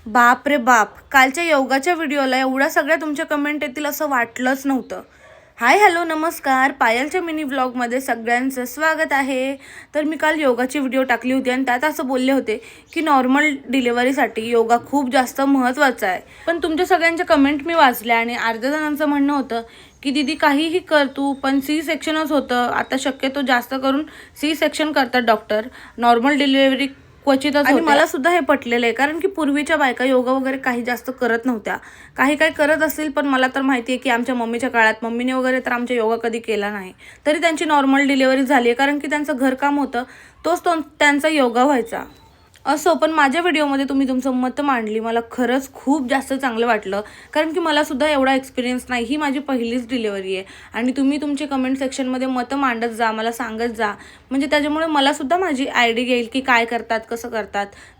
बाप रे बाप, कालच्या योगाच्या व्हिडिओला एवढ्या सगळ्या तुमच्या कमेंट येतील असं वाटलंच नव्हतं. हाय हॅलो नमस्कार, पायलच्या मिनी व्लॉगमध्ये सगळ्यांचं स्वागत आहे. तर मी काल योगाची व्हिडिओ टाकली होती आणि त्यात असं बोलले होते की नॉर्मल डिलिव्हरीसाठी योगा खूप जास्त महत्त्वाचा आहे. पण तुमच्या सगळ्यांच्या कमेंट मी वाचल्या आणि अर्ध्या जणांचं म्हणणं होतं की दीदी काहीही कर तू, पण सी सेक्शनच होतं. आता शक्यतो जास्त करून सी सेक्शन करतात डॉक्टर, नॉर्मल डिलिव्हरी क्वचितच. आणि मला सुद्धा हे पटलेलं आहे, कारण की पूर्वीच्या बायका योगा वगैरे काही जास्त करत नव्हत्या. काही करत असतील, पण मला तर माहिती आहे की आमच्या मम्मीच्या काळात मम्मीने वगैरे तर आमच्या योगा कधी केला नाही, तरी त्यांची नॉर्मल डिलिव्हरी झाली आहे, कारण की त्यांचं घरकाम होतं, तोच त्यांचा योगा व्हायचा. असो, पण माझ्या व्हिडिओमध्ये तुम्ही तुमचं मत मांडली, मला खरंच खूप जास्त चांगलं वाटलं, कारण की मला सुद्धा एवढा एक्सपिरियन्स नाही. ही माझी पहिलीच डिलिव्हरी आहे आणि तुम्ही तुमचे कमेंट सेक्शनमध्ये मतं मांडत जा, मला सांगत जा, म्हणजे त्याच्यामुळे मला सुद्धा माझी आयडिया येईल की काय करतात,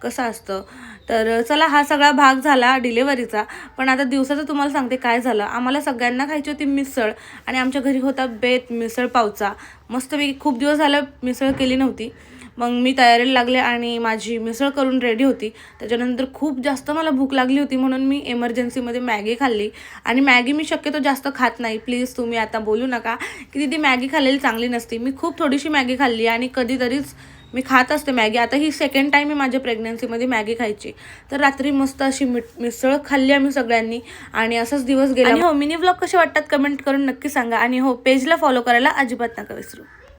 कसं असतं. तर चला, हा सगळा भाग झाला डिलिव्हरीचा. पण आता दिवसाचं तुम्हाला सांगते काय झालं. आम्हाला सगळ्यांना खायची होती मिसळ आणि आमच्या घरी होता बेत मिसळ पावचा. मस्तपैकी खूप दिवस झालं मिसळ केली नव्हती. मग मी तयारीला लागले आणि माझी मिसळ करून रेडी होती. त्याच्यानंतर खूप जास्त मला भूक लागली होती, म्हणून मी एमर्जन्सीमध्ये मॅगी खाल्ली. आणि मॅगी मी शक्यतो जास्त खात नाही, प्लीज तुम्ही आता बोलू नका की दीदी मॅगी खाल्लेली चांगली नसते. मी खूप थोडीशी मॅगी खाल्ली आणि कधीतरीच मी खात असते मॅगी. आता ही सेकंड टाईम मी माझ्या प्रेग्नन्सीमध्ये मॅगी खायची. तर रात्री मस्त अशी मिसळ खाल्ली आम्ही सगळ्यांनी आणि असाच दिवस गेला. आणि हो, मिनी व्लॉग कसे वाटतात कमेंट करून नक्की सांगा. आणि हो, पेजला फॉलो करायला अजिबात नका विसरू.